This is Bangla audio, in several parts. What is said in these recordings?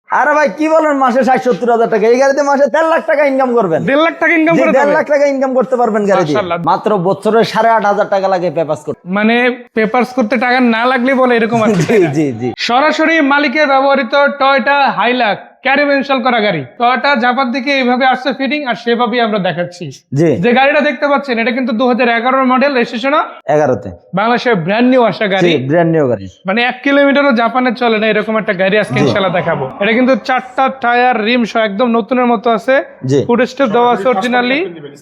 আরে ভাই কি বলেন, মাসে 60-70 হাজার টাকা এই গাড়িতে মাসে 1.5 লাখ টাকা ইনকাম করবেন। 1.5 লাখ টাকা ইনকাম করে 1.5 লাখ টাকা ইনকাম করতে পারবেন গাড়ি দিয়ে। মাশাআল্লাহ। মাত্র বছরে 8,500 টাকা লাগে পেপারস করতে। মানে পেপারস করতে টাকা না লাগলে বলে এরকম আর কি। জি জি জি সরাসরি মালিকের ব্যবহৃত টয়োটা হাইলাক্স ক্যারিয়ার ইনস্টল করা গাড়ি। টয়োটা জাপান থেকে এইভাবে আসছে ফিটিং, আর সেভাবেই আমরা দেখাচ্ছি। জি যে গাড়িটা দেখতে পাচ্ছেন এটা কিন্তু 2011 মডেল, রেজিস্ট্রেশন 11তে। বাংলাদেশের ব্র্যান্ড নিউ আসা গাড়ি। জি ব্র্যান্ড নিউ গাড়ি। মানে 1 কিলোমিটারও জাপানে চলে না এরকম একটা গাড়ি আজকে ইনশাআল্লাহ দেখাবো। এটা কিন্তু 4টা টায়ার রিম সহ একদম নতুনের মতো আছে। জি ফুড স্টেপ দেওয়া আছে অরিজিনালি।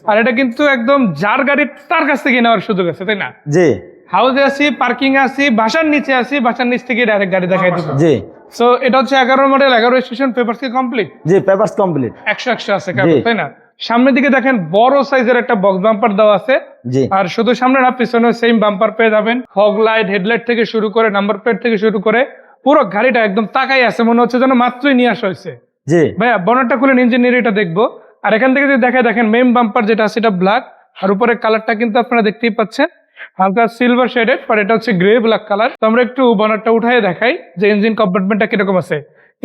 আর এটা কিন্তু একদম যার গাড়ি তার কাছ থেকে নেওয়ার সুযোগ আছে, তাই না? জি হাউসে আছি, পার্কিং আছি, বাসার নিচে আছি, বাসার নিচ থেকে ডাইরেক্ট গাড়ি দেখাই দিব। জি সো এটা হচ্ছে 11 মডেল, 11 স্টেশন, পেপারস কি কমপ্লিট? জি পেপারস কমপ্লিট। 100 আছে কাগজ, তাই না? সামনের দিকে দেখেন বড় সাইজের একটা বক্স বাম্পার দেওয়া আছে। জি আর শুধু সামনে না, পিছনে সেম বাম্পার পেয়ে যাবেন। ফগ লাইট, হেডলাইট থেকে শুরু করে নাম্বার প্লেট থেকে শুরু করে পুরো গাড়িটা একদম তাকাই আছে, মনে হচ্ছে যেন মাত্রই নিয়ে আসা হয়েছে। জি ভাইয়া বনেটটা খুলে ইঞ্জিনিয়ার এটা দেখবো। আর এখান থেকে যদি দেখেন মেইন বাম্পার যেটা আছে এটা ব্ল্যাক, আর উপরে কালারটা কিন্তু আপনারা দেখতেই পাচ্ছেন হালকা সিলভার শেডেড, বাট এটা হচ্ছে গ্রে ব্ল্যাক কালার। তো আমরা একটু বনেটটা উঠাই দেখাই যে ইঞ্জিন কম্পার্টমেন্টটা কিরকম আছে।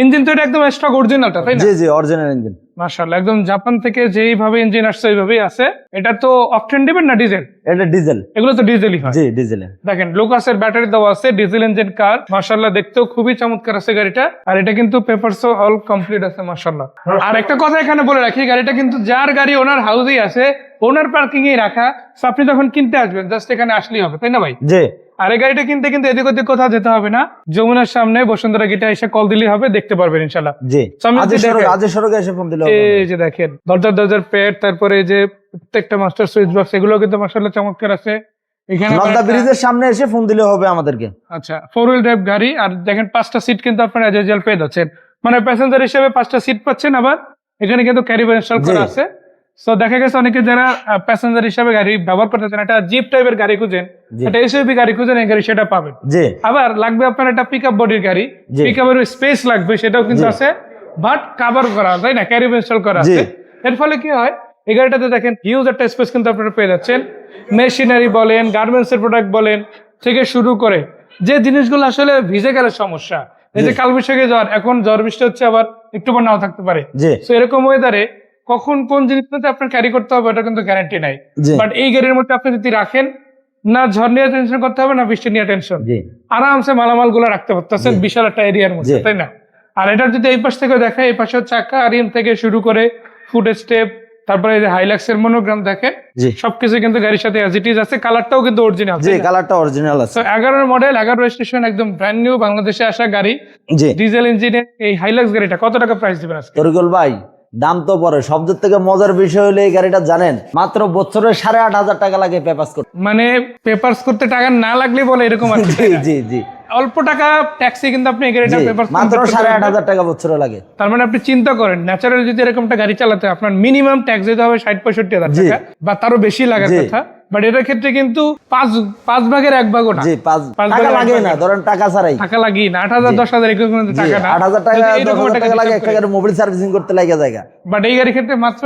ইঞ্জিন তো এটা একদম স্টক অরিজিনালটা, তাই না? জি জি অরিজিনাল ইঞ্জিন। মাশাআল্লাহ, একদম জাপান থেকে যেইভাবে ইঞ্জিন আসছে ওইভাবেই আছে। এটা তো অকটেন দিবেন না ডিজেল? এটা ডিজেল। এগুলো তো ডিজেলই হয়। জি ডিজেল। দেখেন লুকাসের ব্যাটারি দেওয়া আছে, ডিজেল ইঞ্জিন কার। মাশাআল্লাহ, দেখতেও খুবই চমৎকার আছে গাড়িটা। আর এটা কিন্তু পেপারস অল কমপ্লিট আছে মাশাআল্লাহ। আর একটা কথা এখানে বলে রাখি, গাড়িটা কিন্তু যার গাড়ি ওনার হাউসেই আছে, ওনার পার্কিং এ রাখা। সো আপনি যখন কিনতে আসবেন জাস্ট এখানে আসলেই হবে, তাই না ভাই? জি আর এই গাড়িটা কিনতে কিন্তু এদিক ওদিক কোথাও যেতে হবে না। যমুনার সামনে বসুন্ধরা গেটে এসে কল দিলেই হবে, দেখতে পারবেন ইনশাআল্লাহ। জি সামনে আজ যদি সড়ক দেখেন, আজ সড়কে এসে ফোন দিলে এই যে দেখেন দরজার পেট, তারপরে এই যে প্রত্যেকটা মাস্টার সুইচ বক্স, এগুলো কিন্তু মাশাআল্লাহ চমৎকার আছে। এখানে আবার নন্দা একটা- ব্রিজের সামনে এসে ফোন দিলে হবে আমাদেরকে। আচ্ছা, 4 হুইল ড্রাইভ গাড়ি। আর দেখেন 5টা সিট কিন্তু আপনারা এজেল পেয়ে যাচ্ছেন, মানে প্যাসেঞ্জার হিসেবে 5টা সিট পাচ্ছেন। আবার এখানে কিন্তু ক্যারিয়ার ইনস্টল করা জি। আছে। সো দেখা গেছে অনেকে যারা প্যাসেঞ্জার হিসেবে গাড়ি ব্যবহার করতে চান, একটা জিপ টাইপের গাড়ি খুঁজেন, জি। একটা এসইউভি গাড়ি খুঁজেন, এই গাড়ি সেটা পাবেন। জি আবার লাগবে আপনার একটা পিকআপ বডির গাড়ি, জি। পিকআপের স্পেস লাগবে, সেটাও কিন্তু জি। আছে, বাট কভার করা, তাই না? ক্যারিয়ার ইনস্টল করা জি। আছে। এর ফলে কি হয়, এই গাড়িটাতে দেখেন হিউজ একটা স্পেস কিন্তু আপনারা পেয়ে যাচ্ছেন। মেশিনারি বলেন, গার্মেন্টস এর প্রোডাক্ট বলেন থেকে শুরু করে যে জিনিসগুলো আসলে ভিজে গেলে সমস্যা, এই যে জি। কালবৈশাখী জ্বর, এখন ঝড় বৃষ্টি হচ্ছে, আবার একটু পর নাও থাকতে পারে। জি তো এরকম ওয়েদারে কখন কোন জিনিসটাতে আপনার ক্যারি করতে হবে এটা কিন্তু গ্যারান্টি নাই। জি। বাট এই গাড়ির মধ্যে আপনি যদি রাখেন, না ঝড় নিয়ে টেনশন করতে হবে, না বৃষ্টি নিয়ে টেনশন, জি আরামসে মালামাল গুলো রাখতে পারতেছেন জি। বিশাল একটা এরিয়ার মধ্যে, জি। তাই না? আর এটার যদি এই পাশ থেকে দেখে, এই পাশে চাকা রিম থেকে শুরু করে ফুড স্টেপ, তারপরে এই যে হাইলাক্স এর মনোগ্রাম দেখেন, জি সবকিছু কিন্তু গাড়ির সাথে অ্যাজ ইট ইজ আছে। কালারটাও কিন্তু অরিজিনাল। জি কালারটা অরিজিনাল আছে। তো 11 মডেল, 11 রেজিস্ট্রেশন, একদম ব্র্যান্ড নিউ, বাংলাদেশে আসা গাড়ি, জি ডিজেল ইঞ্জিনের এই হাইলাক্স গাড়িটা কত টাকা প্রাইস দিবেন আজকে? তরিকুল ভাই, দাম তো পরে, সবচেয়ে থেকে মজার বিষয় হলো এই গাড়িটা জানেন মাত্র বছরে 8,500 টাকা লাগে পেপারস করতে। মানে পেপারস করতে টাকা না লাগলে বলে এরকম আর কি, জি তাই না? জি জি অল্প টাকা ট্যাক্সি কিন্তু আপনি এই গাড়িটা জি পেপারস মাত্র 8,500 টাকা বছরে লাগে। তার মানে আপনি চিন্তা করেন, ন্যাচারাল যদি এরকম একটা গাড়ি চালাতে হয়, আপনার মিনিমাম ট্যাক্স দিতে হবে 60-65 হাজার জি। টাকা, বা তারও বেশি লাগার জি। কথা। বাট এটার ক্ষেত্রে কিন্তু পাঁচ ভাগের এক ভাগও না। জি পাঁচ টাকা ভাগের লাগে এক না, ভাগ। ধরেন টাকা ছাড়াই। টাকা লাগি না, 8,000 10,000 এগুলো কিন্তু জি টাকা না। 8,000 টাকা যদি এরকম 10,000 একটা টাকা লাগে হিসাব একটা করি। গাড়ি মোবিল সার্ভিসিং করতে লাগে জায়গা। বাট এই গাড়ির ক্ষেত্রে মাত্র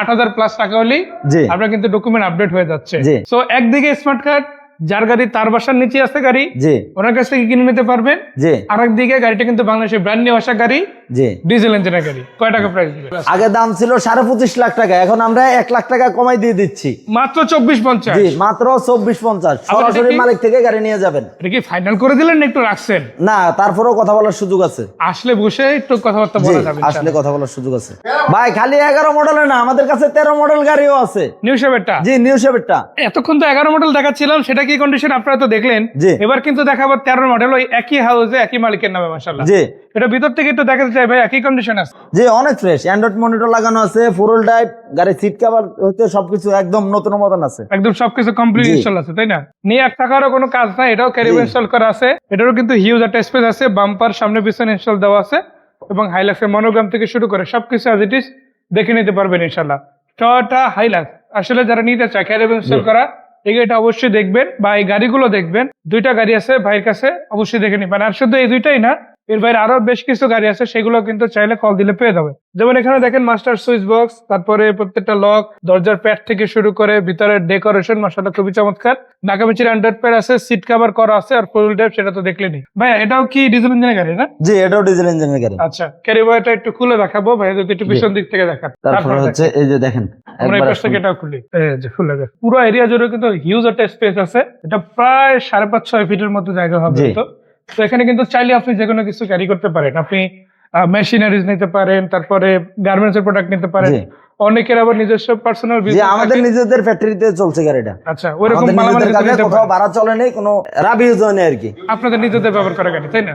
8,000 প্লাস টাকা হলেই জি আপনার কিন্তু ডকুমেন্ট আপডেট হয়ে যাচ্ছে। জি। সো একদিকে স্মার্ট কার্ড, যার গাড়ি তার বাসার নিচে আছে গাড়ি, জি ওনার কাছ থেকে কিনে নিতে পারবেন। জি আর একদিকে গাড়িটা কিন্তু বাংলাদেশের ব্র্যান্ড নিউ আসা গাড়ি, জি ডিজেল ইঞ্জিনের গাড়ি। কয় টাকা প্রাইস দিবেন? আগে দাম ছিল 25.5 লাখ টাকা, এখন আমরা 1 লাখ টাকা কমাই দিয়ে দিচ্ছি। মাত্র 24-50। জি মাত্র 24-50 আবার এটা সরাসরি কি? মালিক থেকে গাড়ি নিয়ে যাবেন। এটা কি ফাইনাল করে দিলেন না একটু রাখছেন? না তারপরেও কথা বলার সুযোগ আছে। আসলে বসে একটু কথাবার্তা জি বলা যাবে আসলে কথা বলার সুযোগ আছে ভাই। খালি 11 মডেলে না, আমাদের কাছে 13 মডেল গাড়িও আছে। নিউ শেভেরটা। জি নিউ শেভেরটা। এতক্ষণ তো 11 মডেল দেখাচ্ছিলাম, সেটা কি কন্ডিশন আপনারা তো দেখলেন। জি। এবার কিন্তু দেখাবো 13 মডেল, ওই একই হাউসে একই মালিকের নামে মাশাআল্লাহ। জি এটা ভিতর থেকে একটু দেখাতে চাই ভাই, একই কন্ডিশন আছে। জি অনেক ফ্রেশ, অ্যান্ড্রয়েড মনিটর লাগানো আছে, 4 হুইল ড্রাইভ, গাড়ির সিট কভার হতে সবকিছু একদম নতুন মতন আছে। একদম সবকিছু কমপ্লিট জি। ইনস্টল আছে, তাই না? নিয়ে 1 টাকারও কোনো কাজ নাই, এটাও ক্যারিয়ার জি। ইনস্টল করা আছে। এটারও কিন্তু হিউজ একটা স্পেস আছে, বাম্পার সামনে পিছনে ইনস্টল দেওয়া আছে, এবং হাইলাক্সের মনোগ্রাম থেকে শুরু করে সবকিছু অ্যাজ ইট ইজ দেখে নিতে পারবেন ইনশাআল্লাহ। টয়োটা হাইলাক্স আসলে যারা নিতে চায় ক্যারিয়ার ইনস্টল করা, এই গাড়িটা অবশ্যই দেখবেন, বা এই গাড়িগুলো দেখবেন। 2টা গাড়ি আছে ভাইয়ের কাছে, অবশ্যই দেখে নিবেন। আর শুধু এই 2টাই না, এর বাইরে আরো বেশ কিছু গাড়ি আছে, সেগুলো কিন্তু চাইলে কল দিলে পেয়ে যাবে। যেমন এখানে দেখেন মাস্টার সুইচ বক্স, তারপরে প্রত্যেকটা লক, দরজার প্যাড থেকে শুরু করে ভিতরের ডেকোরেশন মাশাআল্লাহ খুবই চমৎকার। নাকামিচির অ্যান্ড্রয়েড প্যাড আছে, সিট কভার করা আছে, আর ফুল ড্রাইভ সেটা তো দেখলেনি। ভাই এটাও কি ডিজেল ইঞ্জিনের গাড়ি না? জি, এটাও ডিজেল ইঞ্জিনের গাড়ি। আচ্ছা, ক্যারিবয়টা একটু খুলে দেখাবো ভাই, যদি একটু পিছন দিক থেকে দেখান। তারপরে হচ্ছে এই যে দেখেন, আমরা এই একবারে পাশ থেকে এটাও খুলি, এই যে খুলে দেখ। পুরো এরিয়া জুড়ে কিন্তু হিউজ একটা স্পেস আছে, এটা প্রায় 5.5-6 ফিটের মতো জায়গা হবে। জি। তো এখানে কিন্তু চাইলে আপনি যে কোনো কিছু ক্যারি করতে পারেন, আপনি মেশিনারিজ নিতে পারেন, তারপরে গার্মেন্টস এর প্রোডাক্ট নিতে পারেন। জি। অনেকের আবার নিজস্ব পার্সোনাল যে বিজনেস আমাদের নিজেদের ফ্যাক্টরিতে চলছে গাড়িটা। আচ্ছা, ওইরকম আমাদের মালামাল নিজেদের কিন্তু কাজে নিতে কোথাও পারেন। ভাড়া চলে নেই, কোনো রাবিউজ হয় না আর কি। আপনাদের নিজেদের ব্যবহার করা গাড়ি, তাই না?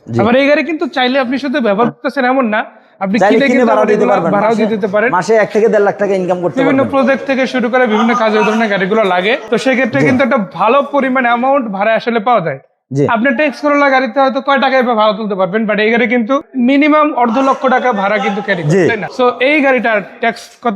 জি। আবার এই গাড়ি কিন্তু চাইলে আপনি শুধু ব্যবহার করতেছেন এমন না, আপনি চাইলে কিনে কিনে কিন্তু ভাড়া আবার দিতে এগুলো পারবেন, ভাড়াও দিয়ে দিতে পারেন। মাসে 1 থেকে 1.5 লাখ টাকা ইনকাম করতে বিভিন্ন পারবেন। প্রজেক্ট থেকে শুরু করে বিভিন্ন কাজে এই ধরনের গাড়িগুলো লাগে, তো সেক্ষেত্রে কিন্তু একটা ভালো পরিমাণ অ্যামাউন্ট ভাড়া আসলে পাওয়া যায়। জি। আপনি ট্যাক্স করোলা গাড়িতে হয়তো কয় টাকায় ভাড়া তুলতে পারবেন, বাট এই গাড়ি কিন্তু মিনিমাম 1.5 লক্ষ টাকা ভাড়া কিন্তু ক্যারি করে, জি। তাই না? সো এই গাড়িটার ট্যাক্স কত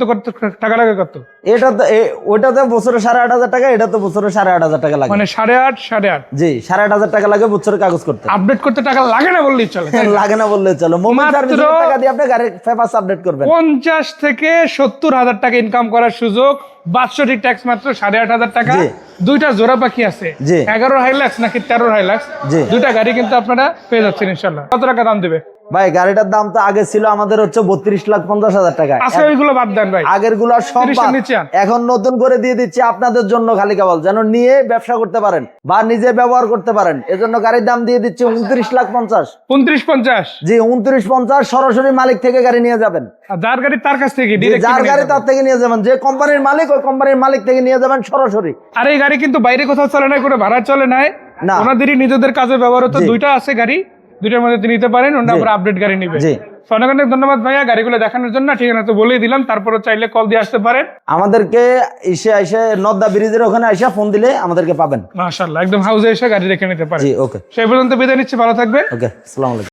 টাকা লাগে কত? এটা তো ওইটাতে বছরে 8.5 টাকা, এটা তো বছরে 8.5 টাকা লাগে। মানে 8.5 জি, 8.5 টাকা লাগে বছরে কাগজ করতে। আপডেট করতে টাকা লাগে না বললেই চলে, তাই না? লাগে না বললে চলো, মোবাইল মাত্র সার্ভিসের টাকা দিয়ে আপনি গাড়ির পেপারস আপডেট করবেন। 50 থেকে 70 হাজার টাকা ইনকাম করার সুযোগ, বাৎসরিক ট্যাক্স মাত্র 8.5 টাকা। জি। দুইটা জোড়া পাখি আছে, জি। 11 হাইলাক্স নাকি 13 হাইলাক্স, জি। দুইটা গাড়ি কিন্তু আপনারা পেয়ে যাচ্ছেন ইনশাল্লাহ। কত টাকা দাম দিবে? ভাই গাড়িটার দাম তো আগে ছিল আমাদের হচ্ছে 32,50,000 টাকা। আজকে ওইগুলো বাদ দেন ভাই, আগের গুলো সব 30 এর বাদ। নিচে আন। এখন নতুন করে দিয়ে দিচ্ছি আপনাদের জন্য, খালি কেবল যেন নিয়ে ব্যবসা করতে পারেন বা নিজে ব্যবহার করতে পারেন, এজন্য গাড়ির দাম দিয়ে দিচ্ছি 29,50,000। 29-50। জি, 29,50 সরাসরি মালিক থেকে গাড়ি নিয়ে যাবেন। আর যার গাড়ি তার কাছ থেকে যে direct যার কিনে গাড়ি নিয়ে তার যাবেন। থেকে নিয়ে যাবেন, যে কোম্পানির মালিক ওই কোম্পানির মালিক থেকে নিয়ে যাবেন সরাসরি। আর এই গাড়ি কিন্তু বাইরে কোথাও চলে না, কোনো ভাড়া চলে নাই, না। ওনাদেরই নিজেদের কাজে ব্যবহার হতো। জি। দুইটা আছে গাড়ি, দুইটার মধ্যে তিনি নিতে পারেন, ওনারা জি। আবার আপডেট গাড়ি নিবে। জি। তো অনেক অনেক ধন্যবাদ ভাইয়া গাড়িগুলো দেখানোর জন্য। ঠিকানা তো বলেই দিলাম, তারপরে চাইলে কল দিয়ে আসতে পারেন। আমাদেরকে এসে নদ্দা ব্রিজের ওখানে এসে ফোন দিলে আমাদেরকে পাবেন। মাশাআল্লাহ, একদম হাউসে এসে গাড়ি রেখে নিতে পারেন। জি, ওকে সেই পর্যন্ত বিদায় নিচ্ছি, ভালো থাকবে। ওকে, আসসালামু আলাইকুম।